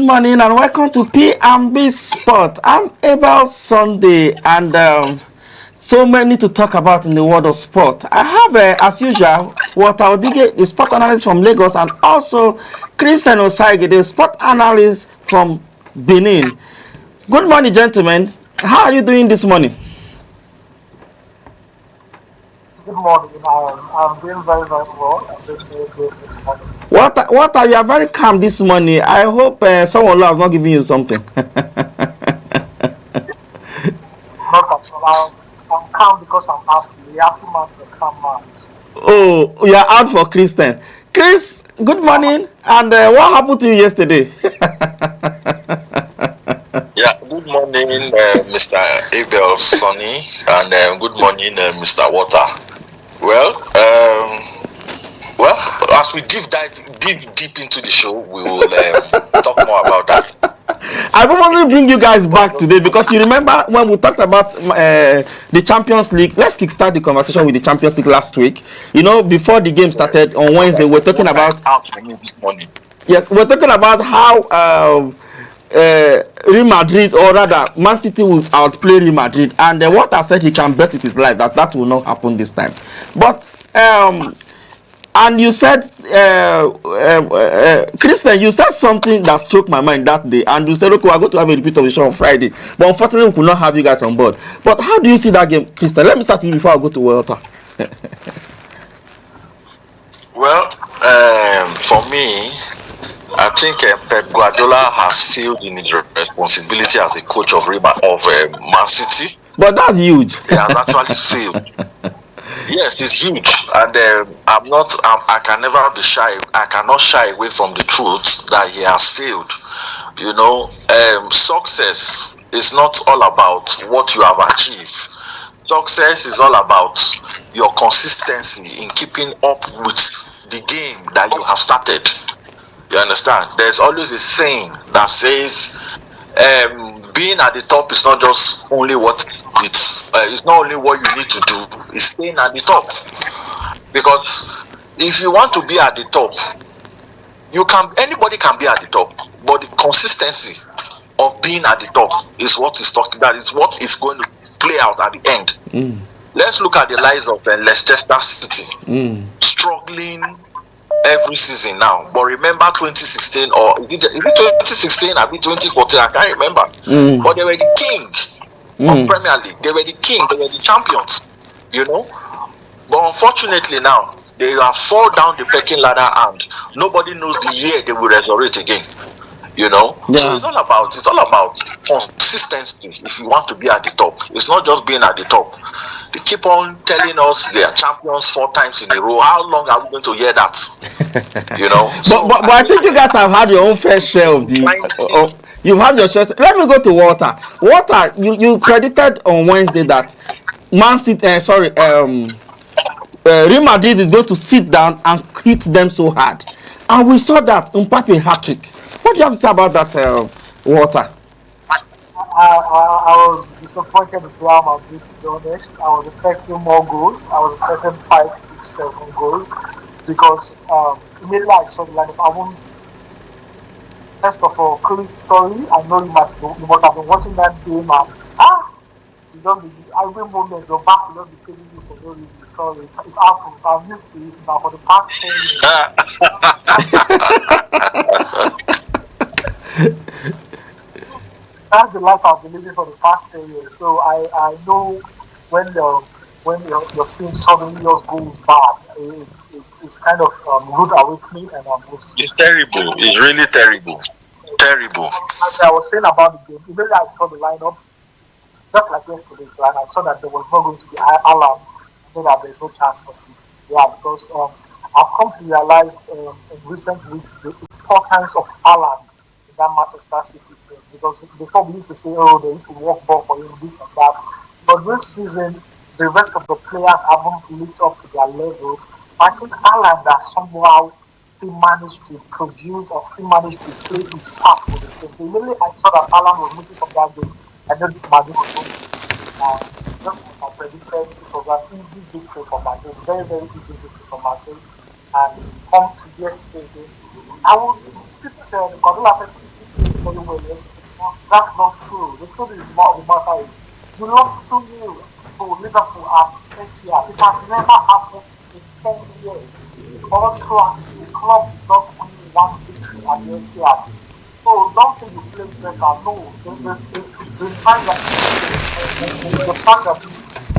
morning and welcome to P&B Sport. I'm Abel Sunday and so many to talk about in the world of sport. I have, as usual, Walter Odige, the sport analyst from Lagos, and also Christian Osaige, the sport analyst from Benin. Good morning, gentlemen. How are you doing this morning? Good morning. I'm doing very, very well. I'm doing very good this morning. Walter, you are very calm this morning. I hope someone has not given you something. Not at all. I'm calm because I'm happy. The happy man is a calm man. Oh, you are out for Christian. Chris, good morning. And what happened to you yesterday? Yeah, good morning, Mr. Abel Sonny, and good morning, Mr. Water. Well, as we dive deep into the show, we will talk more about that. I probably bring you guys back today because you remember when we talked about the Champions League. Let's kickstart the conversation with the Champions League last week. You know, before the game started on Wednesday, we're talking about this morning. Yes, we're talking about how Real Madrid, or rather Man City, will outplay Real Madrid, and Walter said he can bet with his life that will not happen this time. But and you said, Christian, you said something that struck my mind that day, and you said, okay, we're going to have a repeat of the show on Friday, but unfortunately we could not have you guys on board. But how do you see that game, Christian? Let me start with you before I go to Walter. Well, for me, I think Pep Guardiola has failed in his responsibility as a coach of Man City. But that's huge. He has actually failed. Yes, it's huge, and I can never be shy. I cannot shy away from the truth that he has failed. You know, success is not all about what you have achieved. Success is all about your consistency in keeping up with the game that you have started. You understand? There's always a saying that says, being at the top is not just only what it's not only what you need to do, it's staying at the top. Because if you want to be at the top, anybody can be at the top, but the consistency of being at the top is what is talking. That is what is going to play out at the end. Let's look at the lives of Leicester City, struggling every season now. But remember 2016, or is it 2016 or 2014? I can't remember. But they were the king of Premier League. They were the king. They were the champions. You know. But unfortunately now they have fall down the pecking ladder, and nobody knows the year they will resurrect again. You know. Yeah. So it's all about consistency. If you want to be at the top, it's not just being at the top. They keep on telling us they are champions 4 times in a row. How long are we going to hear that? You know. But I think you guys have had your own fair share of the. You've had your share. Let me go to Walter. Walter, you predicted on Wednesday that Man City, Real Madrid is going to sit down and hit them so hard, and we saw that Mbappe hat-trick. What do you have to say about that, Walter? I was disappointed with Real Madrid, to be honest. I was expecting more goals. I was expecting 5, 6, 7 goals because immediately I saw the lineup. I won't. First of all, Chris, sorry, I know you must have been watching that game and you don't be every moment your back will not be paying you for no reason. Sorry, it happens. I'm used to it now for the past 10 years. That's the life I've been living for the past 10 years. So I know when your team suddenly just goes bad, it's kind of rude awakening, and it's terrible. It's really terrible. Terrible. As I was saying about the game, even I saw the lineup, just like yesterday, and I saw that there was not going to be Alan. I know that there's no chance for City. Yeah, because I've come to realize in recent weeks the importance of Alan in that Manchester City team. Because before we used to say, oh, they used to walk ball for him, this and that. But this season, the rest of the players haven't lived up to their level. I think Alan has somehow still managed to produce or still managed to play his part for the team. So really, I saw that Alan was missing from that game. I know Madrid was going to be just like I predicted, it was an easy victory for Madrid, very, very easy victory for Madrid. And come to yesterday, I would people say Guardiola said City very well yesterday. That's not true. The truth is more the matter is you lost 2-0 to Liverpool at Etihad. It has never happened in 10 years. All throughout history, the club did not win one victory at the Etihad. So don't say you play better. No, the signs of the fact that you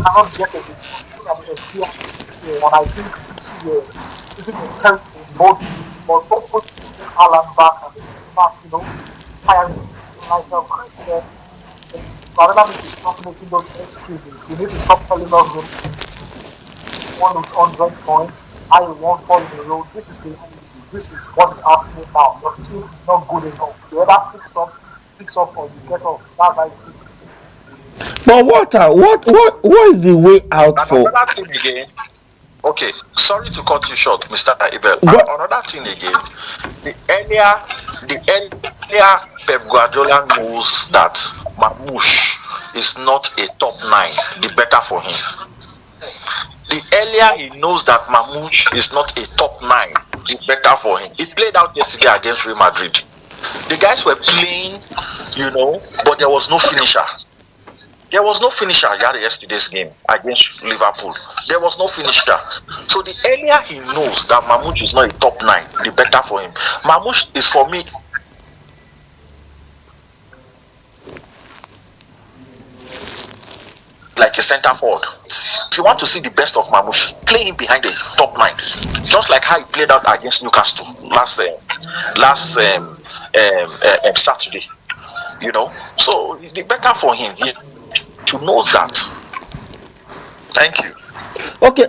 cannot get a result even at the Etihad, and I think City will carry in both leagues, but hopefully bring Alan back and they will start, firing. Like Chris said, Guardiola needs to stop making those excuses. You need to stop telling us you won with 100 points, I won 4 in a row. This is reality. This is what's happening now. Your team is not good enough. You either picks up, or you get off. That's how it is. But what is the way out And for? another thing again. Okay, sorry to cut you short, Mr. Abel. But- Another thing again, the earlier Pep Guardiola knows that Mamouche is not a top 9, the better for him. The earlier he knows that Mamouche is not a top 9, the better for him. He played out yesterday against Real Madrid. The guys were playing, but there was no finisher. There was no finisher yesterday's game against Liverpool. There was no finisher. So the earlier he knows that Mamouche is not a top 9, the better for him. Mamouche is, for me, like a centre forward. If you want to see the best of Mamouche, play him behind the top 9, just like how he played out against Newcastle last Saturday. So the better for him. He knows that. Thank you. Okay.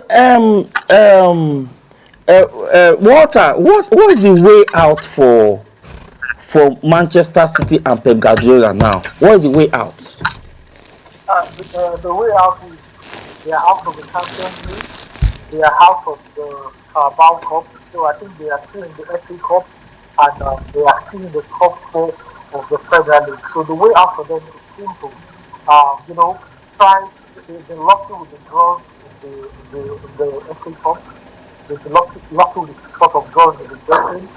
Walter, what is the way out for Manchester City and Pep Guardiola now? What is the way out? The way out is they are out of the Champions League. They are out of the Carabao Cup. So I think they are still in the FA Cup, and they are still in the top 4 of the Premier League. So the way out for them is simple. They've been lucky with the draws in the FA Cup. They've been lucky with the sort of draws they've been getting.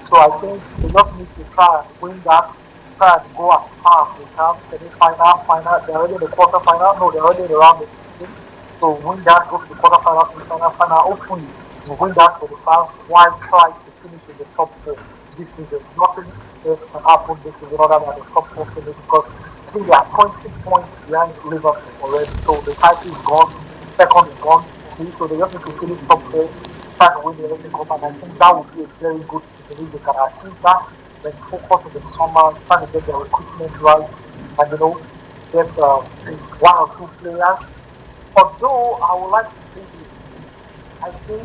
So I think they just need to try and win that, try and go as far as they can, semi-final, final. They're already in the quarter-final. No, they're already in the round of 16. So win that, go to the quarter-final, semi-final, final. Hopefully, you win that for the fans while trying to finish in the top 4 this season. Nothing else can happen this season other than the top 4 finish, because I think they are 20 points behind Liverpool already. So the title is gone, second is gone. So they just need to finish top 4, try to win the FA Cup, and I think that would be a very good season if they can achieve that. Then focus in the summer, trying to get their recruitment right, and get 1 or 2 players. Although I would like to say this, I think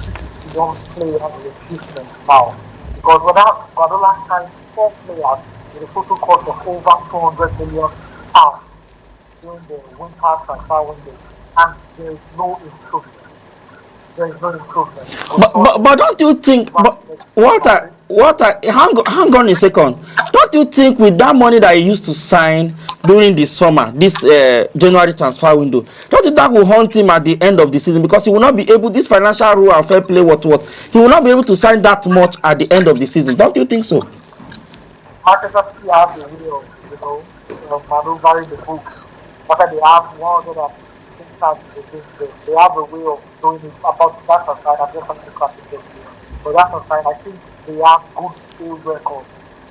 this is beyond players recruitment now, because without Guardiola signed 4 players with a total cost of over £200 million during the winter transfer window, and there is no improvement. There is no improvement. But don't you think, Walter, hang on a second. Don't you think with that money that he used to sign during the summer, this January transfer window, don't you think that will haunt him at the end of the season, because he will not be able, this financial rule and fair play, he will not be able to sign that much at the end of the season? Don't you think so? Manchester City have the way of maneuvering the books. After they have 116 charges against them, they have a way of doing it. About that aside, I'm just going to cut it here. But that aside, I think they have good sales record.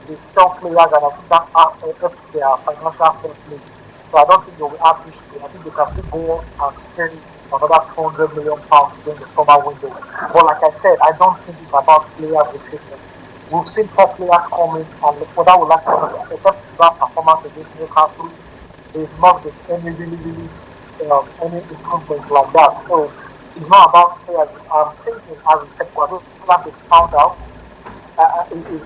They sell players, and I think that helps their financial fair play. So I don't think they will have issues. I think they can still go and spend another £200 million during the summer window. But like I said, I don't think it's about players recruitment. We've seen 4 players coming, and what I would like to, except that performance against Newcastle, they've not been any any improvements like that. So it's not about players. I'm thinking, as Pep Guardiola found out,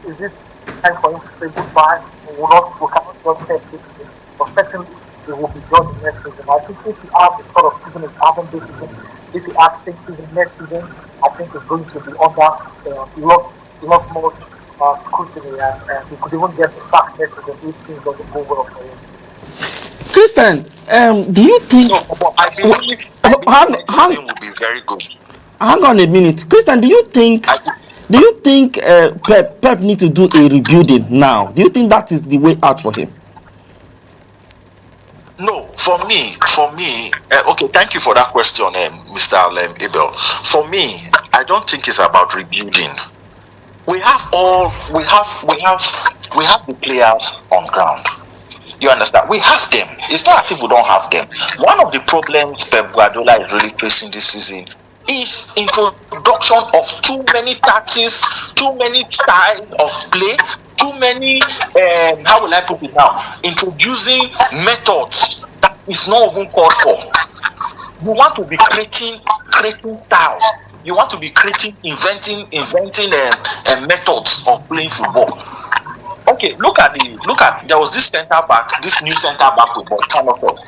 is it time for him to say goodbye? We cannot judge Pep this season, but certainly we will be judged next season. I think if you have the sort of season he's having this season, if you have 6 season next season, I think it's going to be under lot more scrutiny, and he could even get the sack next season if things don't go well for him. Christian, do you think? I believe next season will be very good. Hang on a minute, Christian. Do you think Do you think Pep need to do a rebuilding now? Do you think that is the way out for him? No, for me, okay, thank you for that question, Mr. Abel. For me, I don't think it's about rebuilding. We have the players on ground. You understand? We have them. It's not as if we don't have them. One of the problems Pep Guardiola is really facing this season is introduction of too many tactics, too many styles of play, too many how will I put it now? Introducing methods that is not even called for. You want to be creating styles. You want to be inventing methods of playing football. Okay, look at there was this new centre back with Bournemouth.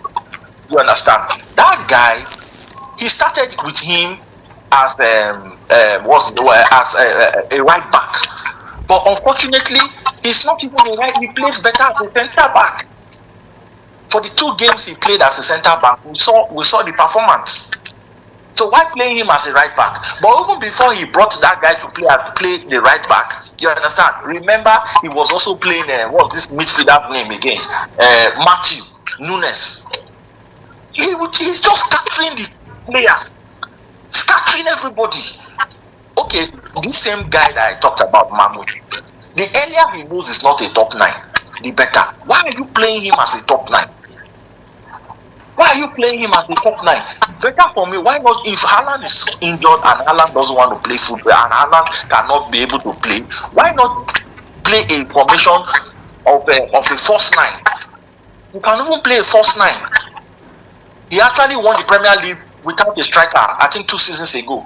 You understand? That guy, he started with him as a right back, but unfortunately, he's not even a right. He plays better as a centre back. For the 2 games he played as a centre back, we saw the performance. So why playing him as a right back? But even before he brought that guy to play the right back, you understand? Remember, he was also playing what's this midfielder name again? Matthew Nunes. He's just scattering the players, scattering everybody. Okay, this same guy that I talked about, Mahmoud, the earlier he knows it's not a top 9, the better. Why are you playing him as a top 9? Why are you playing him as a top 9? Better for me, why not? If Haaland is injured and Haaland doesn't want to play football and Haaland cannot be able to play, why not play a formation of a false 9? You can even play a false 9. He actually won the Premier League without a striker, I think 2 seasons ago.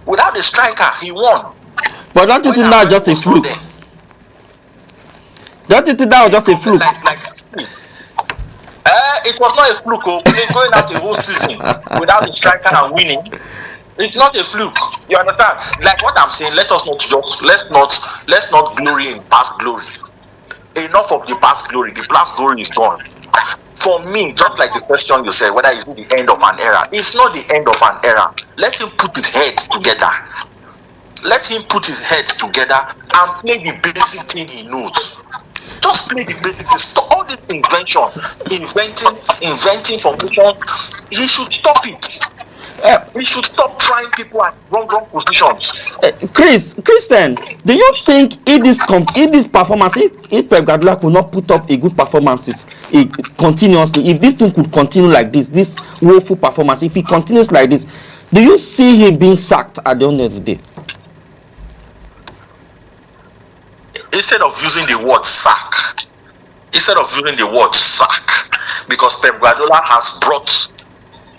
Without a striker, he won. But don't you think that's just a fluke? Don't you think that was just a fluke? It was not a fluke. Going out the whole season without a striker and winning, it's not a fluke. You understand? Like what I'm saying, let's not glory in past glory. Enough of the past glory. The past glory is gone. For me, just like the question you said, whether it's the end of an era, it's not the end of an era. Let him put his head together. Let him put his head together and play the basic thing he knows. Just play the basics. Stop all this inventing formations. He should stop it. We should stop trying people at wrong positions. Christian, do you think if this performance, if Pep Guardiola could not put up a good performances continuously, if this thing could continue like this woeful performance, if he continues like this, do you see him being sacked at the end of the day? Instead of using the word sack, because Pep Guardiola has brought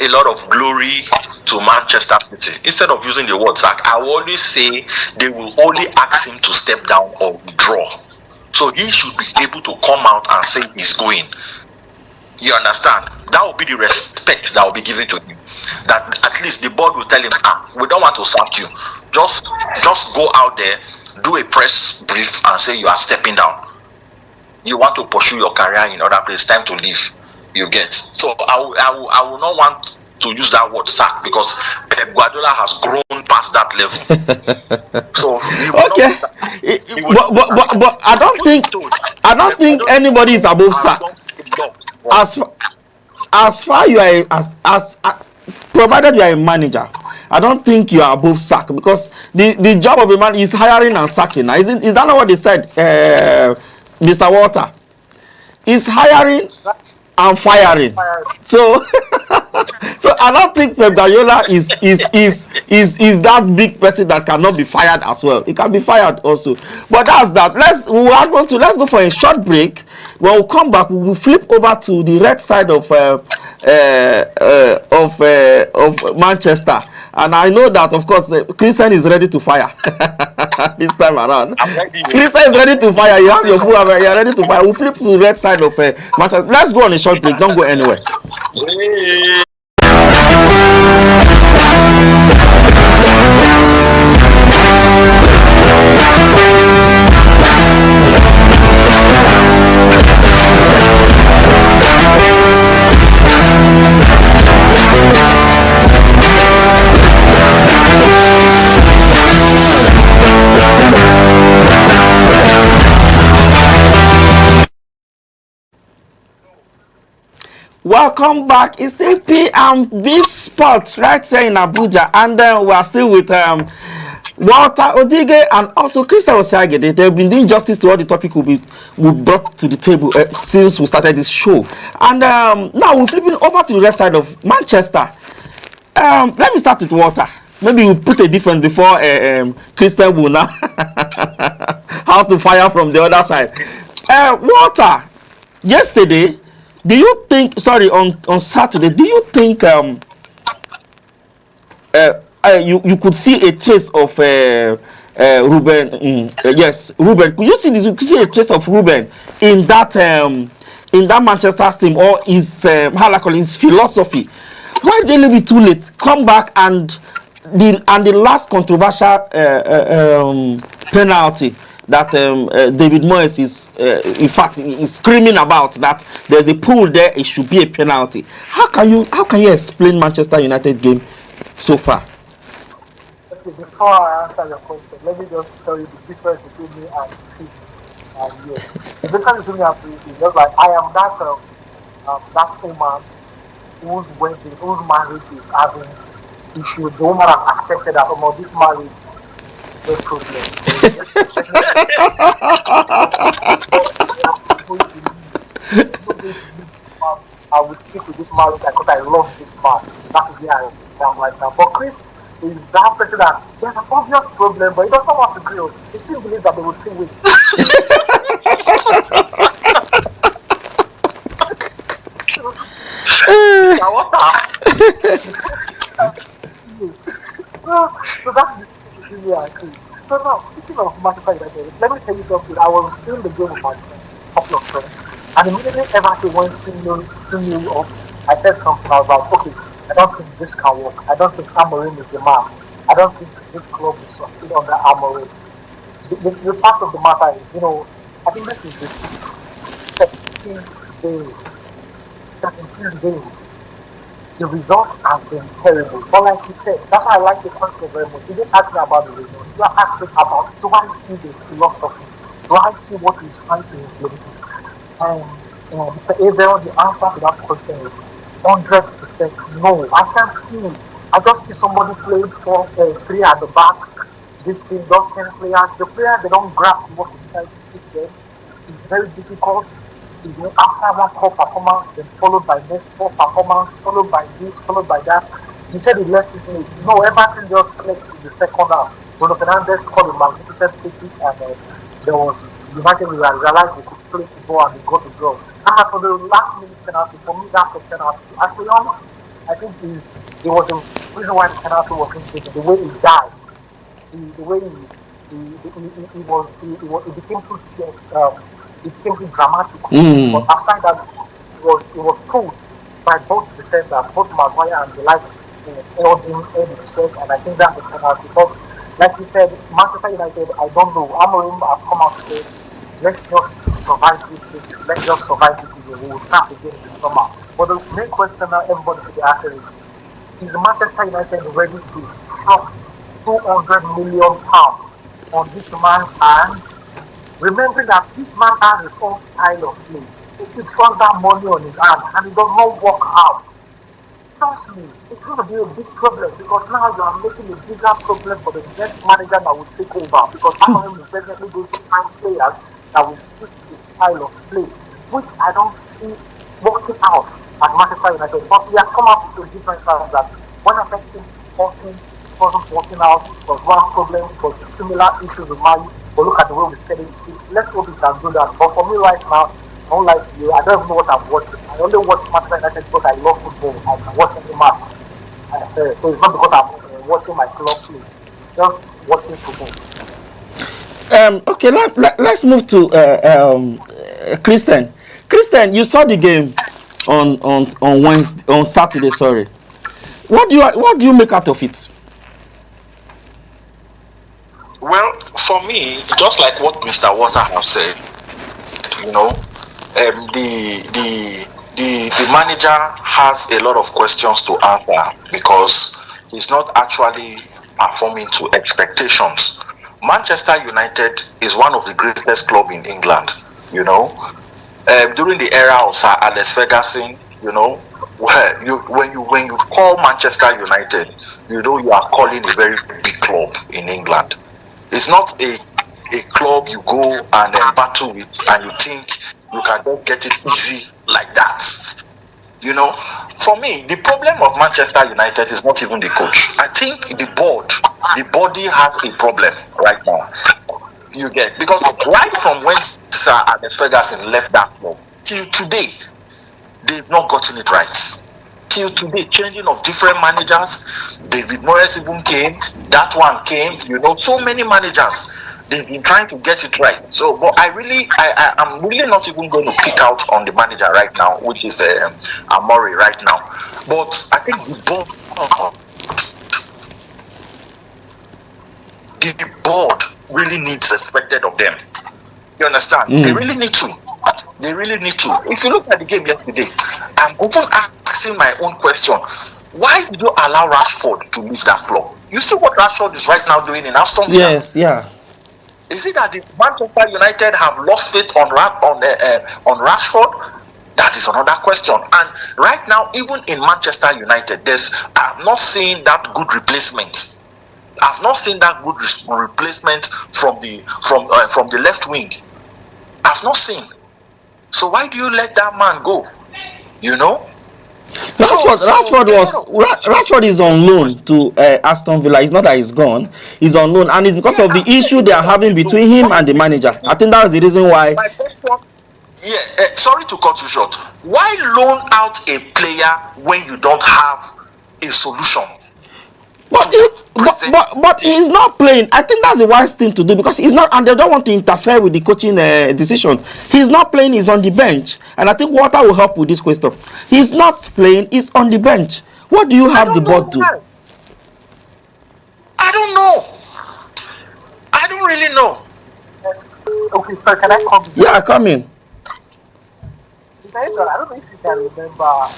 a lot of glory to Manchester City. Instead of using the word sack, I will always say they will only ask him to step down or withdraw. So he should be able to come out and say he's going. You understand? That will be the respect that will be given to him. That at least the board will tell him, we don't want to sack you. Just go out there, do a press brief and say you are stepping down. You want to pursue your career in other places, time to leave. You get. So I will not want to use that word sack because Pep Guardiola has grown past that level. So okay, but I don't think anybody is above sack. As far you are as provided you are a manager, I don't think you are above sack because the job of a man is hiring and sacking. Is that not what they said, Mr. Walter? Is hiring and firing. So I don't think Pep Guardiola is that big person that cannot be fired as well. He can be fired also. But that's that. Let's go for a short break. When we come back, we will flip over to the red side of Manchester. And I know that, of course, Christian is ready to fire this time around. Christian is ready to fire. You have your full, you are ready to fire. We'll flip to the red side of Manchester. Let's go on a short break. Don't go anywhere. Welcome back. It's still P&B Sports right here in Abuja, and we are still with Walter Odige and also Christian Osiagede. They've been doing justice to all the topic we brought to the table since we started this show. And now we're flipping over to the rest side of Manchester. Let me start with Walter. Maybe we'll put a difference before Christian will now how to fire from the other side. Walter, yesterday, do you think, sorry, on Saturday, do you think you could see a trace of Ruben? Yes, Ruben. Could you see this? You could see a trace of Ruben in that Manchester team, or his how I call it, his philosophy? Why did they leave it too late? Come back and the last controversial penalty that David Moyes is in fact is screaming about, that there's a pool there, it should be a penalty. How can you explain Manchester United game so far? Okay, before I answer your question, let me just tell you the difference between me and Chris and you. The difference between me and Chris is just like I am that woman whose wedding, whose marriage is having issue. The woman has accepted that this marriage no problem. I will stick with this marriage because I love this man. That is where I am right now. But Chris is that person that there's an obvious problem, but he doesn't want to grill. He still believes that they will still win. So that's me and Chris. So now, speaking of Manchester United, let me tell you something. I was seeing the game with my couple of friends, and immediately Everton went 2-0 up. I said something. I was like, okay, I don't think this can work. I don't think Amorim is the man. I don't think this club will succeed under Amorim. The fact of the matter is, I think this is the 17th game. The result has been terrible. But like you said, that's why I like the question very much. You didn't ask me about the result. You are asking about, do I see the philosophy? Do I see what he's trying to implement? Mr. Abel, the answer to that question is 100% no. I can't see it. I just see somebody playing 4-3 at the back. This team does send players. The players, they don't grasp what he's trying to teach them. It's very difficult. After one poor performance, then followed by next poor performance, followed by this, followed by that. He said he left it late. No, Everton just slept in the second half. Bruno Fernandes scored a magnificent free kick, and there was United realized they could play football and they got the draw. And as for the last minute penalty, for me that's a penalty. Actually, I think it was a reason why the penalty wasn't taken. The way he died, the way it became too it became too dramatic. But aside that, it was pulled by both defenders, both Maguire and the likes held his strength, and I think that's a penalty. But like you said, Manchester United, I don't know. Amorim have come out to say, let's just survive this season. Let's just survive this season. We will start again in the summer. But the main question now everybody should be asking is Manchester United ready to trust £200 million on this man's hands? Remembering that this man has his own style of play. If you trust that money on his hand and it does not work out, trust me, it's going to be a big problem, because now you are making a bigger problem for the next manager that will take over, because Amorim is definitely going to sign players that will switch his style of play, which I don't see working out at Manchester United. But he has come out with a different times that when a person is sporting, it wasn't working out, it was one problem, it was similar issues with Mali. But look at the way we study it. Let's hope we can do that. But for me right now, I don't like you. I don't even know what I'm watching. I only watch Manchester United because I love football. I can watch any match. So it's not because I'm watching my club play. Just watching football. Okay, let's move to Christian. Christian, you saw the game on Saturday. Sorry. What do you make out of it? Well, for me, just like what Mr. Walter has said, the manager has a lot of questions to answer because he's not actually performing to expectations. Manchester United is one of the greatest clubs in England. During the era of Sir Alex Ferguson, you know, when you call Manchester United, you know you are calling a very big club in England. It's not a club you go and then battle with and you think you can just get it easy like that. You know, for me, the problem of Manchester United is not even the coach. I think the body has a problem right now. You get, because right from when Sir Alex Ferguson left that club till today, they've not gotten it right. Till today, changing of different managers. David Moyes even came, that one came, you know, so many managers. They've been trying to get it right. So, but I'm really not even going to pick out on the manager right now, which is Amori right now. But I think the board really needs expected of them. You understand? They really need to. They really need to. If you look at the game yesterday, I'm often asking my own question: why did you allow Rashford to leave that club? You see what Rashford is right now doing in Aston Villa? Yes, yeah. Is it that the Manchester United have lost faith on Rashford? That is another question. And right now, even in Manchester United, I'm not seeing that good replacement. I've not seen that good replacement from the left wing. I've not seen. So why do you let that man go? You know? Rashford is on loan to Aston Villa. It's not that he's gone. He's on loan, and it's because of the issue they are having between him and the manager. I think that's the reason why. My question, sorry to cut you short. Why loan out a player when you don't have a solution? But he's not playing. I think that's the wise thing to do, because he's not, and they don't want to interfere with the coaching decision. He's not playing. He's on the bench, and I think Walter will help with this question. He's not playing. He's on the bench. What do you have the board do? I don't know. I don't really know. Okay, so can I come in? Yeah, come in. I don't know if you can remember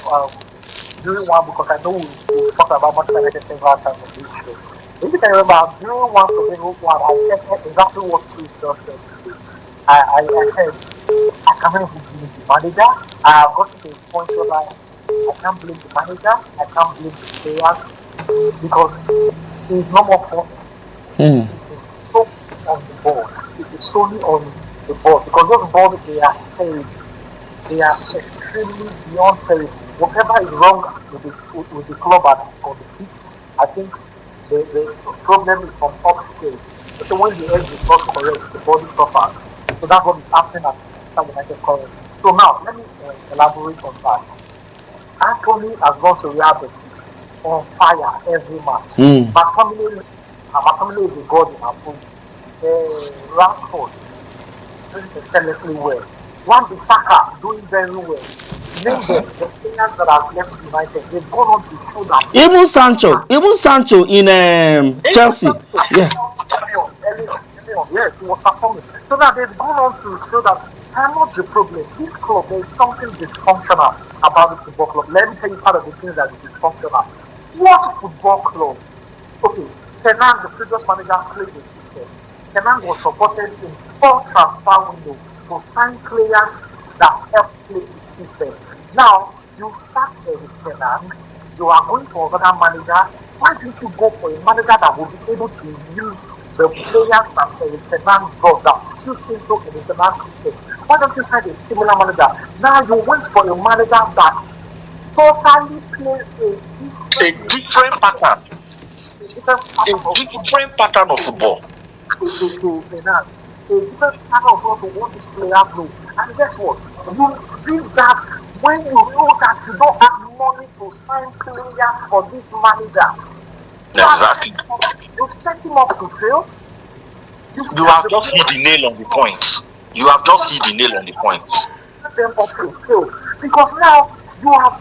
during one, because I know we talked about Manchester United several times on this show. If you can remember, during one Slovenian one, I said exactly what Chris just said today. I said, I can't blame the manager. I have gotten to a point where I can't blame the manager, I can't blame the players, because it's no more fun. It is so on the board. It is solely on the board, because those board, they are terrible. They are extremely beyond terrible. Whatever is wrong with the club on the pitch, I think the problem is from upstairs. So when the edge is not correct, the body suffers. So that's what is happening at Manchester United currently. So now, let me elaborate on that. Anthony has gone to Real Betis on fire every match. McTominay is a god in our food. Rashford doing excellently well. Wan-Bissaka doing very well. Name them, the players that have left United, they've gone on to show that. Even Sancho in Chelsea. Yeah. Yes, he was performing. So now they've gone on to show that I'm not the problem. This club, there is something dysfunctional about this football club. Let me tell you part of the things that is dysfunctional. What football club? Okay, Kenan, the previous manager, played a system. Kenan was supported in 4 transfer windows to sign players that help play the system. Now, you sack Eric Kenan, you are going for another manager. Why didn't you go for a manager that will be able to use the players that Eric Kenan got, that still came through in the internal system? Why don't you sign a similar manager? Now you went for a manager that totally plays a different pattern. A different pattern of football. A different pattern of what these players know. And guess what? You did that when you know that you don't have money to sign players for this manager. Exactly. You've set him up to fail. You have just hit the nail on the point. You have just hit the nail on the point. Them up to fail. Because now you don't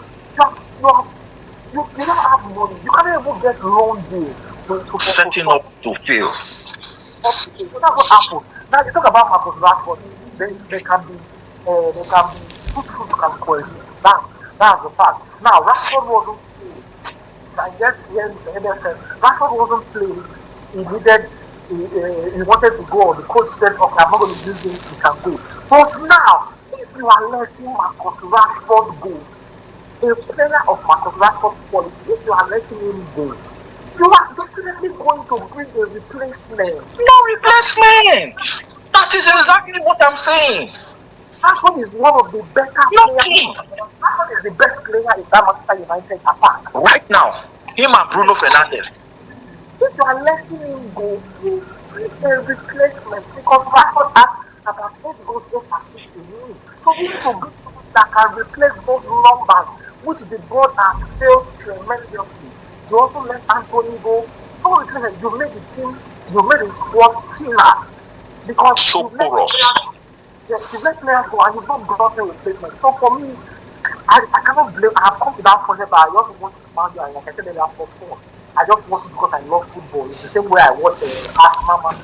have money. You can't even get loan deal to setting up to fail. So that's what happened. Now you talk about Marcus Rashford. They can be two truths can coexist. That's the fact. Now Rashford wasn't playing. I get here Mr. Eder said Rashford wasn't playing. He wanted to go. The coach said, okay, I'm not going to use him, he can go. But now, if you are letting Marcus Rashford go, A player of Marcus Rashford's quality, if you are letting him go, you are definitely going to bring a replacement. No replacement. That is exactly what I'm saying. Rashford is one of the better Nothing. players. Rashford is the best player in that Manchester United attack. Right now, him and Bruno Fernandes. If you are letting him go, you bring a replacement because Rashford has about 8 goals, 8 assists a year. So we need to bring someone that can replace those numbers, which the board has failed tremendously. You also let Anthony go. No replacement. You made the team, you made the squad thinner because So porous. you let players go and you've not got a replacement. So for me, I cannot blame. I have come to that point, but I also want to command you. And like I said earlier, for fun. I just watch it because I love football. It's the same way I watch Arsenal match.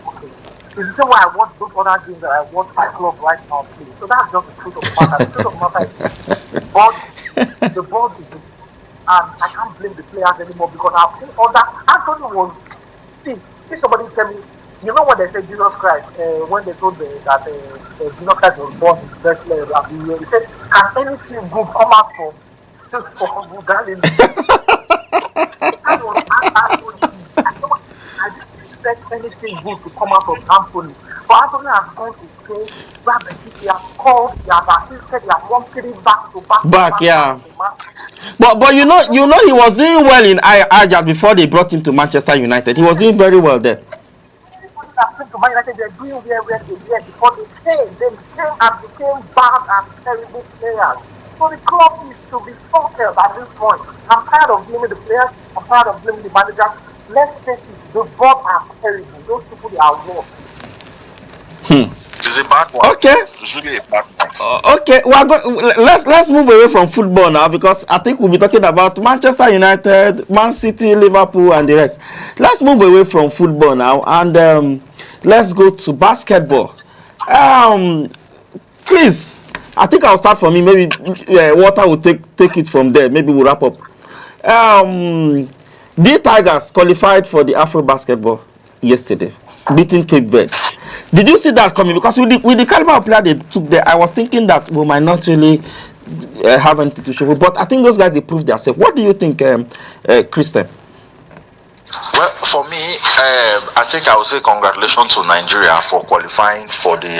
Okay. It's the same way I watch those other games that I watch my club right now play. So that's just the truth of the matter. The truth of the matter is the board is, and I can't blame the players anymore because I've seen others. Anthony was, see, if somebody tell me, you know what they say Jesus Christ, when they told that Jesus Christ was born in Bethlehem, they said, can anything good come out from Galilee? That was Anthony's. I didn't expect anything good to come out of Anthony. But Anthony has gone to Spain, where he has called, he has assisted, he has won 3 back-to-back. Yeah. But you know he was doing well in Ajax before they brought him to Manchester United. He was doing very well there. Everybody that came to Man United, they're doing where they were before they came. They came and became bad and terrible players. So the club is to be focused at this point. I'm tired of blaming the players. I'm tired of blaming the managers. Let's face it, the board are terrible. Those people, they are worse. It's a bad one. Okay. It's really a bad one. Okay, let's move away from football now because I think we'll be talking about Manchester United, Man City, Liverpool, and the rest. Let's move away from football now and let's go to basketball. Please, I think I'll start from me. Maybe Walter will take it from there. Maybe we'll wrap up. The Tigers qualified for the Afro basketball yesterday, beating Cape Verde. Did you see that coming? Because with the caliber of player they took there, I was thinking that we might not really have anything to show. But I think those guys, they proved themselves. What do you think, Christian? Well, for me, I think I would say congratulations to Nigeria for qualifying for the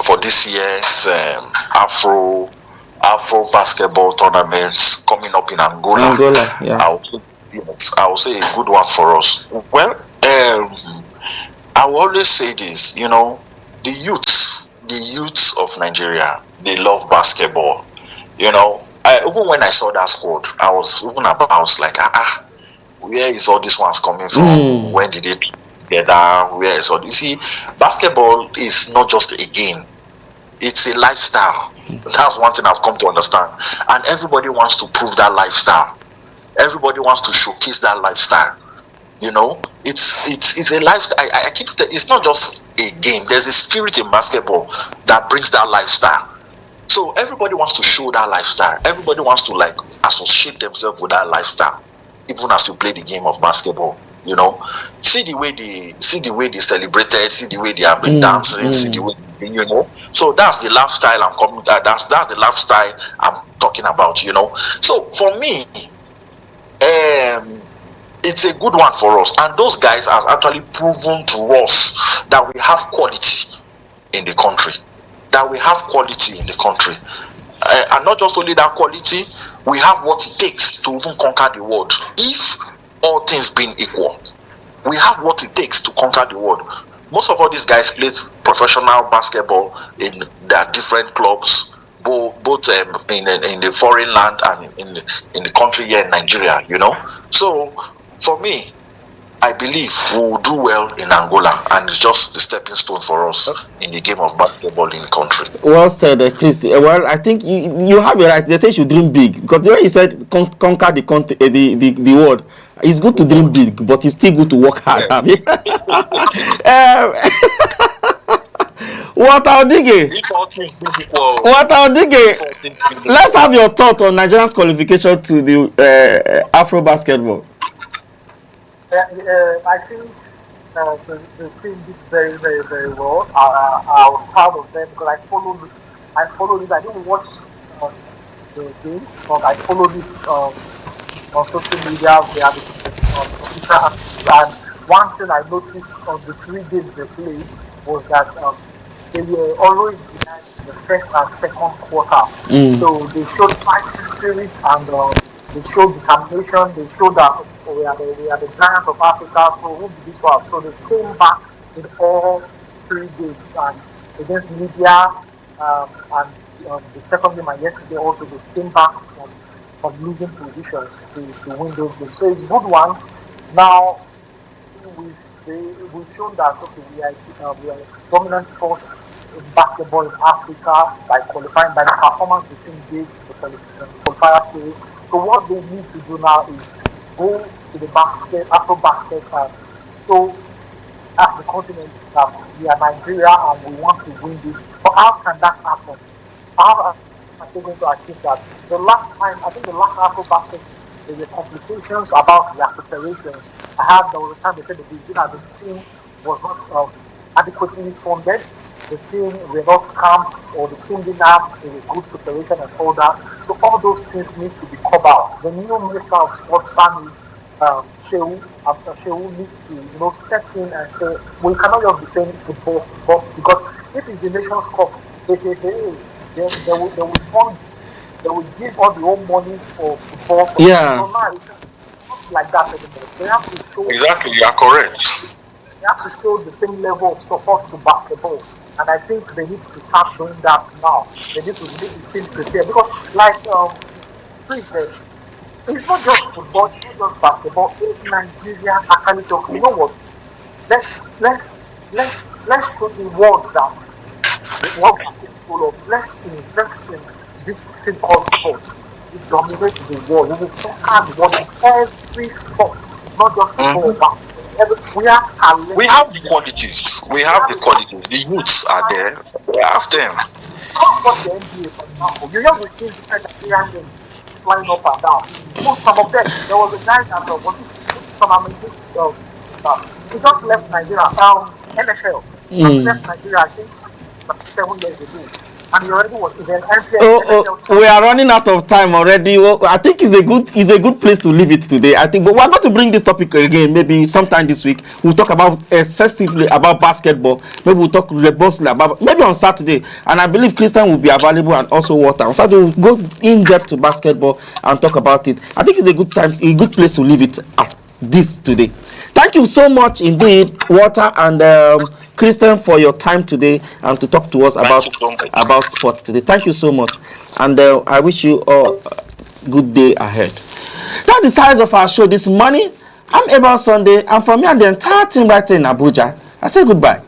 for this year's Afro basketball tournaments coming up in Angola. Yeah. I would say a good one for us. Well, I will always say this, you know, the youths of Nigeria, they love basketball. You know, even when I saw that squad, I was even about like, where is all these ones coming from? When did they play together? Where is all this? You see, basketball is not just a game, it's a lifestyle. That's one thing I've come to understand. And everybody wants to prove that lifestyle. Everybody wants to showcase that lifestyle. You know, it's a lifestyle. I keep saying it's not just a game. There's a spirit in basketball that brings that lifestyle. So everybody wants to show that lifestyle. Everybody wants to like associate themselves with that lifestyle, even as you play the game of basketball. You know, see the way they celebrated, see the way they have been dancing, see the way you know. So that's the lifestyle I'm coming. That's the lifestyle I'm talking about. You know. So for me, it's a good one for us, and those guys have actually proven to us that we have quality in the country. And not just only that quality, we have what it takes to even conquer the world. If all things being equal, we have what it takes to conquer the world. Most of all these guys play professional basketball in their different clubs, both in the foreign land and in the country here in Nigeria. You know, so for me, I believe we will do well in Angola, and it's just the stepping stone for us in the game of basketball in the country. Well said, Chris. Well, I think you have it right. They say you should dream big, because the way you said conquer the world, it's good to dream big, but it's still good to work hard. Yeah. Walter Odige, let's have your thought on Nigeria's qualification to the Afro basketball. I think the team did very, very, very well. I was proud of them because I followed it. I didn't watch the the games, but I followed it on social media. They have official activity. And one thing I noticed on the 3 games they played was that they were always behind in the first and second quarter. So they showed fighting spirit and they showed determination. They showed that we are the giants of Africa. So who did this was? So they came back in all 3 games and against Libya and the second game and yesterday also they came back from losing positions to win those games. So it's a good one. Now we've shown that okay we are dominant force in basketball in Africa by qualifying by the performance the team gave in the qualifier series. So what they need to do now is go to the Afro basket and show at the continent that we are Nigeria and we want to win this. But how can that happen? How are they going to achieve that? The last Afro basket, there were complications about their preparations. There was a time they said the team was not adequately funded. The team were not camped, or the team didn't have a good preparation and all that. So all those things need to be covered. The new Minister of Sports, Sami Shehu needs to step in and say we cannot just be saying football, because if it's the Nations Cup, they will fund, they will give all the own money for football. So now it's not like that anymore. They have to show exactly. You are correct. They have to show the same level of support to basketball. And I think they need to start doing that now. They need to make the team prepare. Because like Chris said, it's not just football, it's not just basketball. If Nigeria actually say, okay, you know what? Let's show the world that what we are capable of. Let's invest in this thing called sport. We dominate the world. We will conquer the world in every sport, not just football. We have the qualities. We have the qualities. The youths are there. We have them. Talk about the NBA, for example. You have seen different Nigerian games flying up and down. Some of them, there was a guy that was from he just left Nigeria, NFL. Just left Nigeria, I think, 7 years ago. And he already was in an NFL. We are running out of time already. Well, I think it's a good place to leave it today. I think, but we're going to bring this topic again. Maybe sometime this week we'll talk about excessively about basketball. Maybe we'll talk robustly about maybe on Saturday. And I believe Christian will be available and also Water. On Saturday we'll go in depth to basketball and talk about it. I think it's a good place to leave it at this today. Thank you so much indeed, Water and Christian, for your time today and to talk to us about sports today. Thank you so much, and I wish you all a good day ahead. That's the size of our show this morning. I'm Abel Sunday, and from me and the entire team right here in Abuja, I say goodbye.